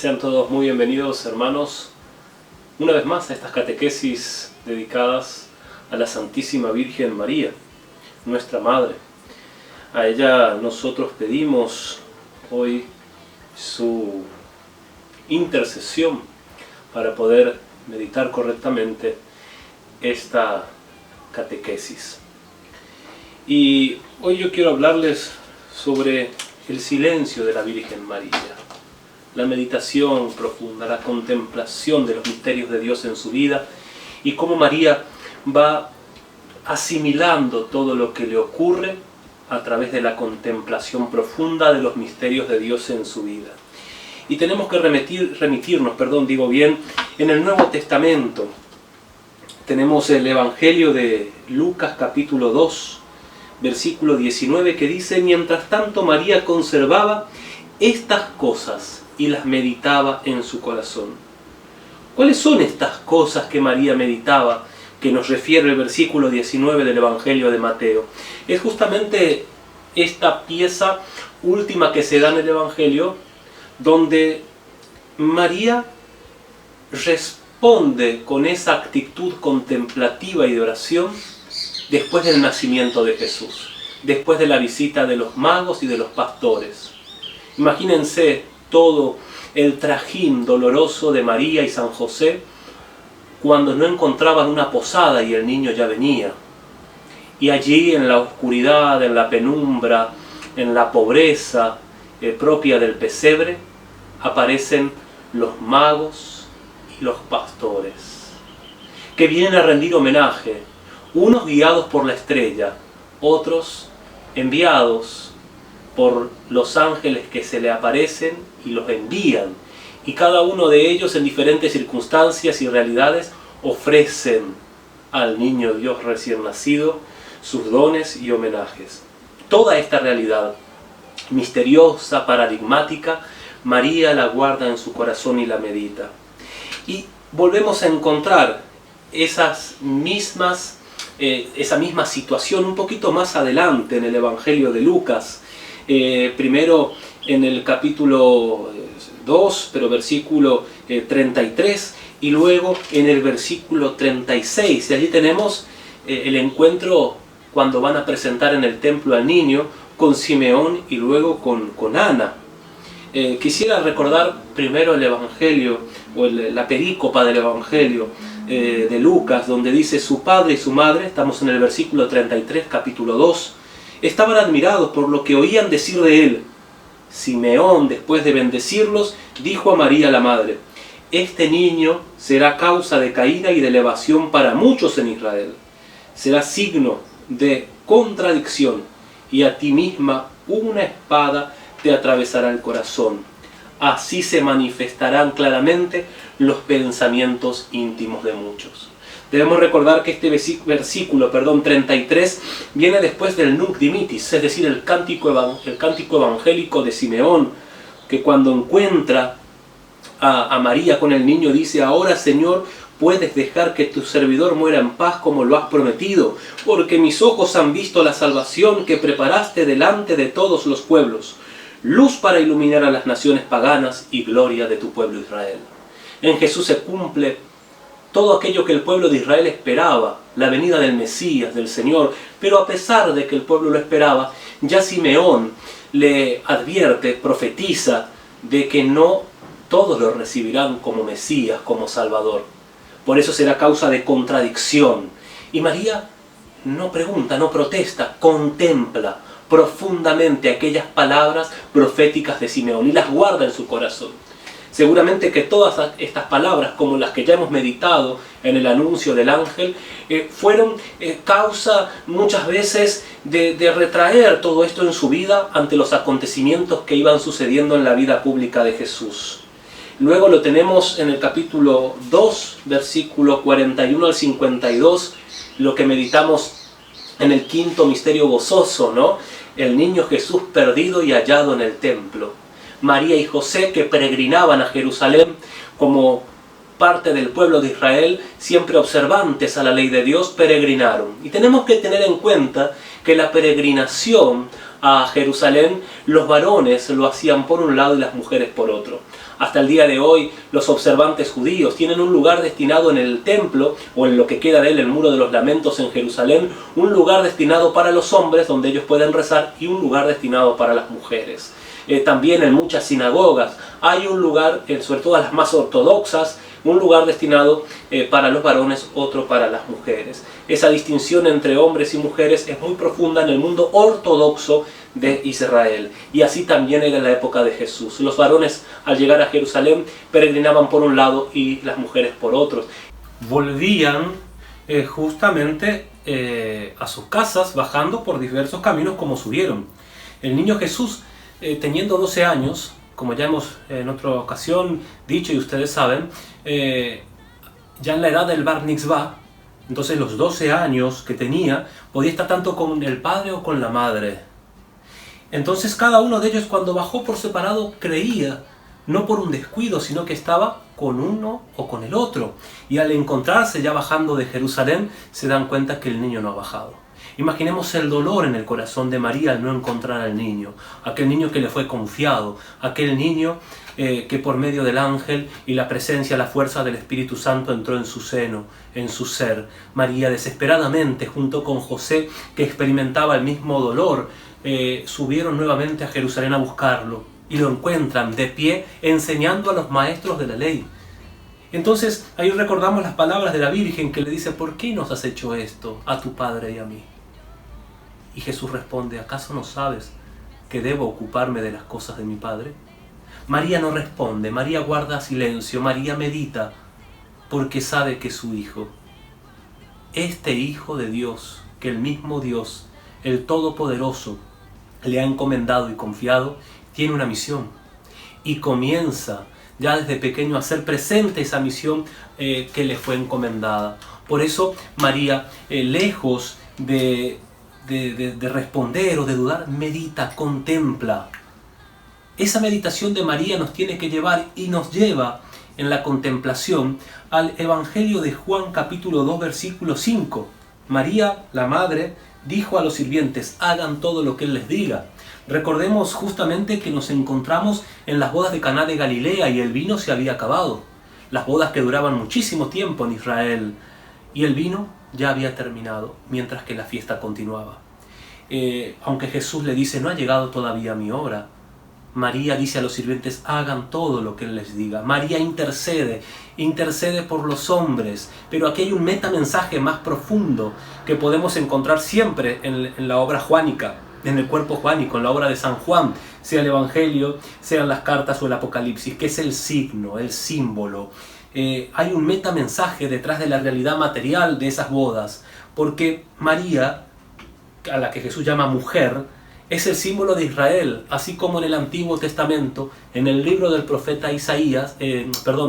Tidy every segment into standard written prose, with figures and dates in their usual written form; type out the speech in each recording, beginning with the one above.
Sean todos muy bienvenidos, hermanos, una vez más a estas catequesis dedicadas a la Santísima Virgen María, nuestra Madre. A ella nosotros pedimos hoy su intercesión para poder meditar correctamente esta catequesis. Y hoy yo quiero hablarles sobre el silencio de la Virgen María, la meditación profunda, la contemplación de los misterios de Dios en su vida y cómo María va asimilando todo lo que le ocurre a través de la contemplación profunda de los misterios de Dios en su vida. Y tenemos que remitirnos, en el Nuevo Testamento. Tenemos el Evangelio de Lucas capítulo 2, versículo 19, que dice: mientras tanto María conservaba estas cosas y las meditaba en su corazón. ¿Cuáles son estas cosas que María meditaba, que nos refiere el versículo 19 del Evangelio de Mateo? Es justamente esta pieza última que se da en el Evangelio, donde María responde con esa actitud contemplativa y de oración después del nacimiento de Jesús, después de la visita de los magos y de los pastores. Imagínense todo el trajín doloroso de María y San José cuando no encontraban una posada y el niño ya venía. Y allí en la oscuridad, en la penumbra, en la pobreza propia del pesebre, aparecen los magos y los pastores, que vienen a rendir homenaje, unos guiados por la estrella, otros enviados por los ángeles que se le aparecen y los envían, y cada uno de ellos en diferentes circunstancias y realidades ofrecen al niño Dios recién nacido sus dones y homenajes. Toda esta realidad misteriosa, paradigmática, María la guarda en su corazón y la medita. Y volvemos a encontrar esa misma situación un poquito más adelante en el Evangelio de Lucas, primero en el capítulo 2, pero versículo 33, y luego en el versículo 36. Y allí tenemos el encuentro cuando van a presentar en el templo al niño con Simeón y luego con Ana. Quisiera recordar primero el Evangelio, o la perícopa del Evangelio de Lucas, donde dice: su padre y su madre, estamos en el versículo 33, capítulo 2, estaban admirados por lo que oían decir de él. Simeón, después de bendecirlos, dijo a María la madre: este niño será causa de caída y de elevación para muchos en Israel. Será signo de contradicción, y a ti misma una espada te atravesará el corazón. Así se manifestarán claramente los pensamientos íntimos de muchos. Debemos recordar que este versículo 33 viene después del Nunc Dimittis, es decir, el cántico evangélico de Simeón, que cuando encuentra a María con el niño dice: ahora, Señor, puedes dejar que tu servidor muera en paz como lo has prometido, porque mis ojos han visto la salvación que preparaste delante de todos los pueblos, luz para iluminar a las naciones paganas y gloria de tu pueblo Israel. En Jesús se cumple todo aquello que el pueblo de Israel esperaba, la venida del Mesías, del Señor, pero a pesar de que el pueblo lo esperaba, ya Simeón le advierte, profetiza, de que no todos lo recibirán como Mesías, como Salvador. Por eso será causa de contradicción. Y María no pregunta, no protesta, contempla profundamente aquellas palabras proféticas de Simeón y las guarda en su corazón. Seguramente que todas estas palabras, como las que ya hemos meditado en el anuncio del ángel, fueron causa muchas veces de retraer todo esto en su vida ante los acontecimientos que iban sucediendo en la vida pública de Jesús. Luego lo tenemos en el capítulo 2, versículo 41 al 52, lo que meditamos en el quinto misterio gozoso, ¿no? El niño Jesús perdido y hallado en el templo. María y José, que peregrinaban a Jerusalén como parte del pueblo de Israel, siempre observantes a la ley de Dios, peregrinaron. Y tenemos que tener en cuenta que la peregrinación a Jerusalén, los varones lo hacían por un lado y las mujeres por otro. Hasta el día de hoy los observantes judíos tienen un lugar destinado en el templo, o en lo que queda de él, el Muro de los Lamentos en Jerusalén, un lugar destinado para los hombres donde ellos pueden rezar y un lugar destinado para las mujeres. También en muchas sinagogas hay un lugar, sobre todo las más ortodoxas, un lugar destinado para los varones, otro para las mujeres. Esa distinción entre hombres y mujeres es muy profunda en el mundo ortodoxo de Israel. Y así también era en la época de Jesús. Los varones, al llegar a Jerusalén, peregrinaban por un lado y las mujeres por otro. Volvían justamente a sus casas, bajando por diversos caminos como subieron. El niño Jesús, teniendo 12 años, como ya hemos en otra ocasión dicho y ustedes saben, ya en la edad del Bar Mitzvah, entonces los 12 años que tenía, podía estar tanto con el padre o con la madre. Entonces cada uno de ellos, cuando bajó por separado, creía, no por un descuido, sino que estaba con uno o con el otro. Y al encontrarse ya bajando de Jerusalén, se dan cuenta que el niño no ha bajado. Imaginemos el dolor en el corazón de María al no encontrar al niño, aquel niño que le fue confiado, aquel niño que por medio del ángel y la presencia, la fuerza del Espíritu Santo entró en su seno, en su ser. María desesperadamente, junto con José, que experimentaba el mismo dolor, subieron nuevamente a Jerusalén a buscarlo y lo encuentran de pie enseñando a los maestros de la ley. Entonces ahí recordamos las palabras de la Virgen que le dice: ¿por qué nos has hecho esto a tu padre y a mí? Y Jesús responde: ¿acaso no sabes que debo ocuparme de las cosas de mi Padre? María no responde, María guarda silencio, María medita, porque sabe que su Hijo, este Hijo de Dios, que el mismo Dios, el Todopoderoso, le ha encomendado y confiado, tiene una misión. Y comienza ya desde pequeño a hacer presente esa misión que le fue encomendada. Por eso María, lejos de responder o de dudar, medita, contempla. Esa meditación de María nos tiene que llevar y nos lleva en la contemplación al Evangelio de Juan capítulo 2 versículo 5. María, la madre, dijo a los sirvientes: hagan todo lo que Él les diga. Recordemos justamente que nos encontramos en las bodas de Caná de Galilea y el vino se había acabado. Las bodas que duraban muchísimo tiempo en Israel. Y el vino ya había terminado, mientras que la fiesta continuaba. Aunque Jesús le dice: no ha llegado todavía mi hora, María dice a los sirvientes: hagan todo lo que Él les diga. María intercede por los hombres, pero aquí hay un metamensaje más profundo que podemos encontrar siempre en la obra juánica, en el cuerpo juánico, en la obra de San Juan, sea el Evangelio, sean las cartas o el Apocalipsis, que es el signo, el símbolo. Hay un metamensaje detrás de la realidad material de esas bodas, porque María, a la que Jesús llama mujer, es el símbolo de Israel, así como en el Antiguo Testamento, en el libro del profeta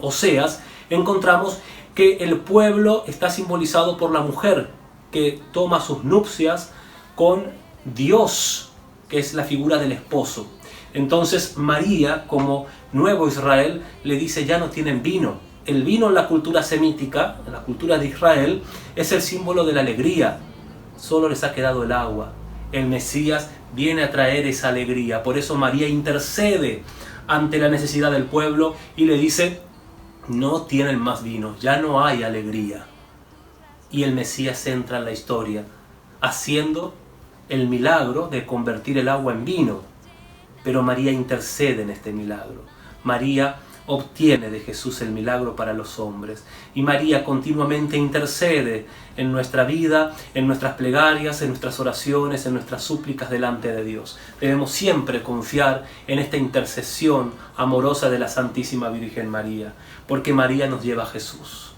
Oseas, encontramos que el pueblo está simbolizado por la mujer, que toma sus nupcias con Dios, que es la figura del esposo. Entonces María, como nuevo Israel, le dice: ya no tienen vino. El vino en la cultura semítica, en la cultura de Israel, es el símbolo de la alegría. Solo les ha quedado el agua. El Mesías viene a traer esa alegría. Por eso María intercede ante la necesidad del pueblo y le dice: no tienen más vino, ya no hay alegría. Y el Mesías entra en la historia, haciendo el milagro de convertir el agua en vino. Pero María intercede en este milagro. María obtiene de Jesús el milagro para los hombres. Y María continuamente intercede en nuestra vida, en nuestras plegarias, en nuestras oraciones, en nuestras súplicas delante de Dios. Debemos siempre confiar en esta intercesión amorosa de la Santísima Virgen María, porque María nos lleva a Jesús.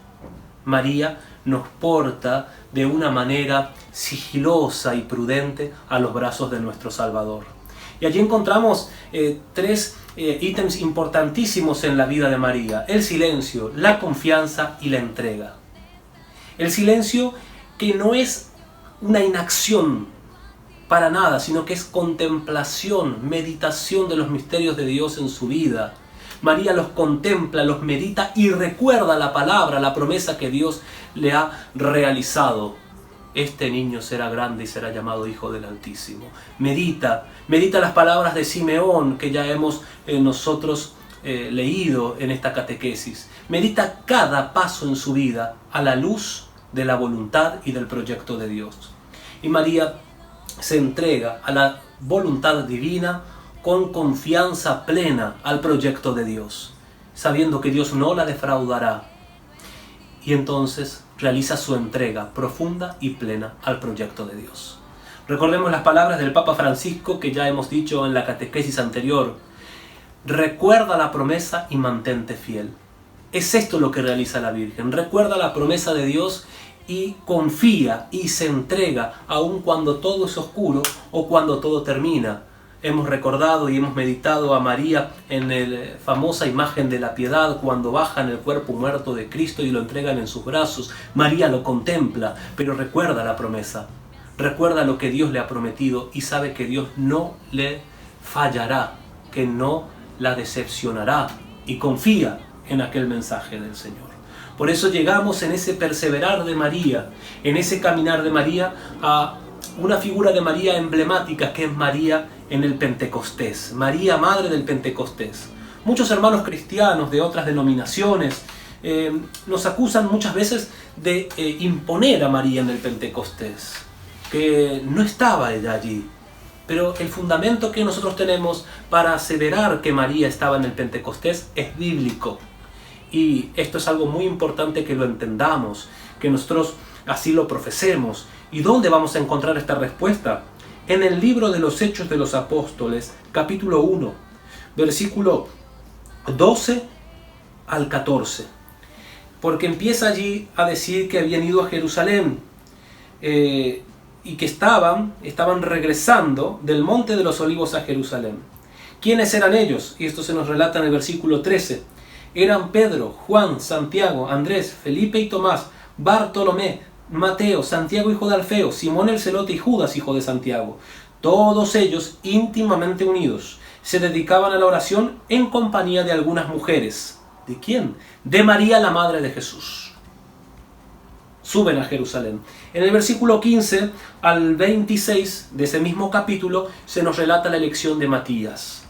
María nos porta de una manera sigilosa y prudente a los brazos de nuestro Salvador. Y allí encontramos tres ítems importantísimos en la vida de María: el silencio, la confianza y la entrega. El silencio, que no es una inacción para nada, sino que es contemplación, meditación de los misterios de Dios en su vida. María los contempla, los medita y recuerda la palabra, la promesa que Dios le ha realizado. Este niño será grande y será llamado Hijo del Altísimo. Medita las palabras de Simeón, que ya hemos nosotros leído en esta catequesis. Medita cada paso en su vida a la luz de la voluntad y del proyecto de Dios. Y María se entrega a la voluntad divina con confianza plena al proyecto de Dios, sabiendo que Dios no la defraudará. Y entonces realiza su entrega profunda y plena al proyecto de Dios. Recordemos las palabras del Papa Francisco que ya hemos dicho en la catequesis anterior. Recuerda la promesa y mantente fiel. Es esto lo que realiza la Virgen. Recuerda la promesa de Dios y confía y se entrega aun cuando todo es oscuro o cuando todo termina. Hemos recordado y hemos meditado a María en la famosa imagen de la piedad cuando bajan el cuerpo muerto de Cristo y lo entregan en sus brazos. María lo contempla, pero recuerda la promesa. Recuerda lo que Dios le ha prometido y sabe que Dios no le fallará, que no la decepcionará, y confía en aquel mensaje del Señor. Por eso llegamos en ese perseverar de María, en ese caminar de María, a una figura de María emblemática que es María en el Pentecostés, María Madre del Pentecostés. Muchos hermanos cristianos de otras denominaciones nos acusan muchas veces de imponer a María en el Pentecostés, que no estaba ella allí. Pero el fundamento que nosotros tenemos para aseverar que María estaba en el Pentecostés es bíblico. Y esto es algo muy importante que lo entendamos, que nosotros así lo profesemos. ¿Y dónde vamos a encontrar esta respuesta? En el libro de los Hechos de los Apóstoles, capítulo 1, versículo 12 al 14. Porque empieza allí a decir que habían ido a Jerusalén y que estaban regresando del Monte de los Olivos a Jerusalén. ¿Quiénes eran ellos? Y esto se nos relata en el versículo 13. Eran Pedro, Juan, Santiago, Andrés, Felipe y Tomás, Bartolomé, Mateo, Santiago hijo de Alfeo, Simón el Celote y Judas hijo de Santiago. Todos ellos íntimamente unidos, se dedicaban a la oración en compañía de algunas mujeres. ¿De quién? De María, la madre de Jesús. Suben a Jerusalén. En el versículo 15 al 26 de ese mismo capítulo se nos relata la elección de Matías.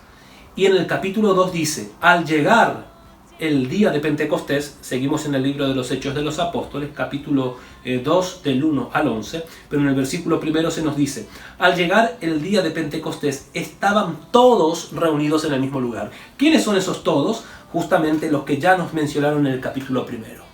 Y en el capítulo 2 dice, al llegar el día de Pentecostés, seguimos en el libro de los Hechos de los Apóstoles, capítulo 2 del 1 al 11, pero en el versículo primero se nos dice, al llegar el día de Pentecostés estaban todos reunidos en el mismo lugar. ¿Quiénes son esos todos? Justamente los que ya nos mencionaron en el capítulo primero.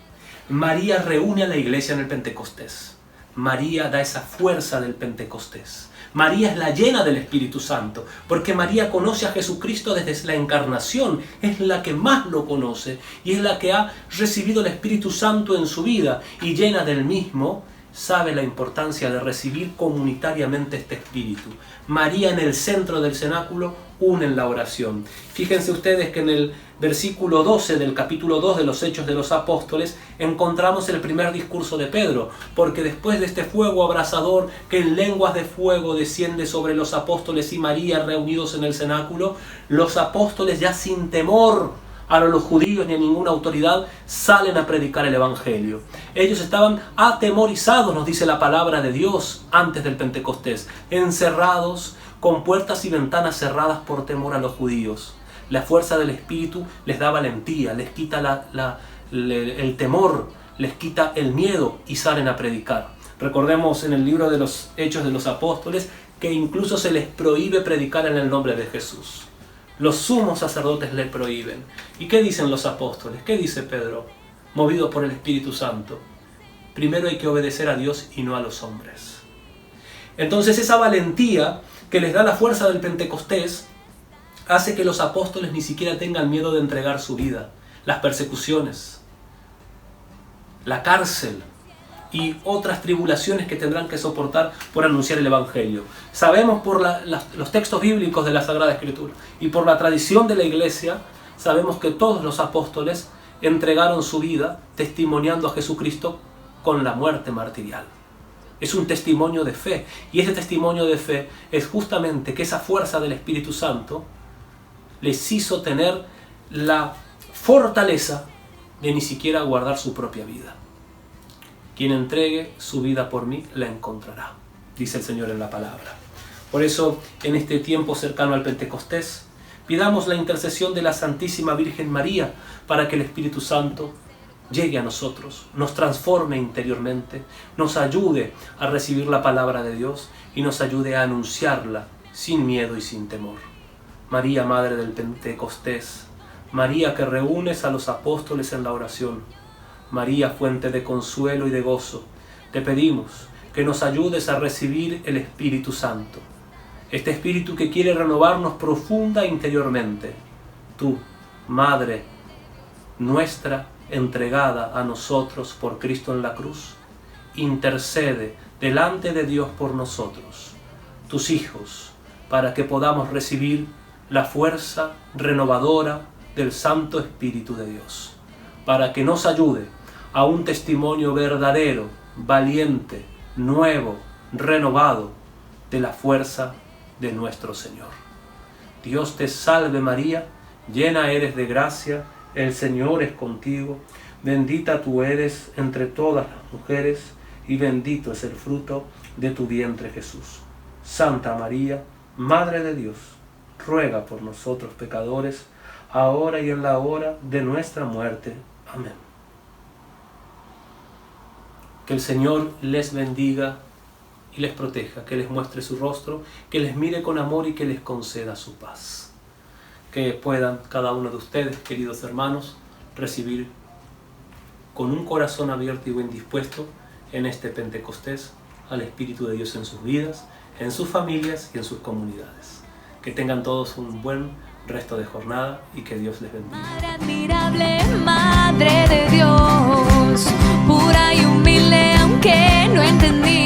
María reúne a la iglesia en el Pentecostés. María da esa fuerza del Pentecostés. María es la llena del Espíritu Santo, porque María conoce a Jesucristo desde la encarnación, es la que más lo conoce y es la que ha recibido el Espíritu Santo en su vida y llena del mismo, sabe la importancia de recibir comunitariamente este Espíritu. María en el centro del cenáculo une en la oración. Fíjense ustedes que en el versículo 12 del capítulo 2 de los Hechos de los Apóstoles encontramos el primer discurso de Pedro, porque después de este fuego abrasador que en lenguas de fuego desciende sobre los apóstoles y María reunidos en el cenáculo, los apóstoles ya sin temor a los judíos ni a ninguna autoridad salen a predicar el Evangelio. Ellos estaban atemorizados, nos dice la palabra de Dios, antes del Pentecostés, encerrados con puertas y ventanas cerradas por temor a los judíos. La fuerza del Espíritu les da valentía, les quita el temor, les quita el miedo y salen a predicar. Recordemos en el libro de los Hechos de los Apóstoles que incluso se les prohíbe predicar en el nombre de Jesús. Los sumos sacerdotes le prohíben. ¿Y qué dicen los apóstoles? ¿Qué dice Pedro? Movido por el Espíritu Santo. Primero hay que obedecer a Dios y no a los hombres. Entonces esa valentía que les da la fuerza del Pentecostés hace que los apóstoles ni siquiera tengan miedo de entregar su vida. Las persecuciones, la cárcel y otras tribulaciones que tendrán que soportar por anunciar el Evangelio. Sabemos por los textos bíblicos de la Sagrada Escritura y por la tradición de la Iglesia, sabemos que todos los apóstoles entregaron su vida testimoniando a Jesucristo con la muerte martirial. Es un testimonio de fe, y ese testimonio de fe es justamente que esa fuerza del Espíritu Santo les hizo tener la fortaleza de ni siquiera guardar su propia vida. Quien entregue su vida por mí, la encontrará, dice el Señor en la palabra. Por eso, en este tiempo cercano al Pentecostés, Pidamos la intercesión de la Santísima Virgen María para que el Espíritu Santo llegue a nosotros, nos transforme interiormente, nos ayude a recibir la palabra de Dios y nos ayude a anunciarla sin miedo y sin temor. María, Madre del Pentecostés, María que reúnes a los apóstoles en la oración, María, fuente de consuelo y de gozo, te pedimos que nos ayudes a recibir el Espíritu Santo, este Espíritu que quiere renovarnos profunda e interiormente. Tú, Madre nuestra, entregada a nosotros por Cristo en la cruz, intercede delante de Dios por nosotros, tus hijos, para que podamos recibir la fuerza renovadora del Santo Espíritu de Dios, para que nos ayude a un testimonio verdadero, valiente, nuevo, renovado de la fuerza de nuestro Señor. Dios te salve María, llena eres de gracia, el Señor es contigo, bendita tú eres entre todas las mujeres, y bendito es el fruto de tu vientre Jesús. Santa María, Madre de Dios, ruega por nosotros pecadores, ahora y en la hora de nuestra muerte. Amén. Que el Señor les bendiga y les proteja, que les muestre su rostro, que les mire con amor y que les conceda su paz. Que puedan cada uno de ustedes, queridos hermanos, recibir con un corazón abierto y buen dispuesto en este Pentecostés al Espíritu de Dios en sus vidas, en sus familias y en sus comunidades. Que tengan todos un buen resto de jornada y que Dios les bendiga. Madre admirable, Madre de Dios, pura y humilde aunque no entendí.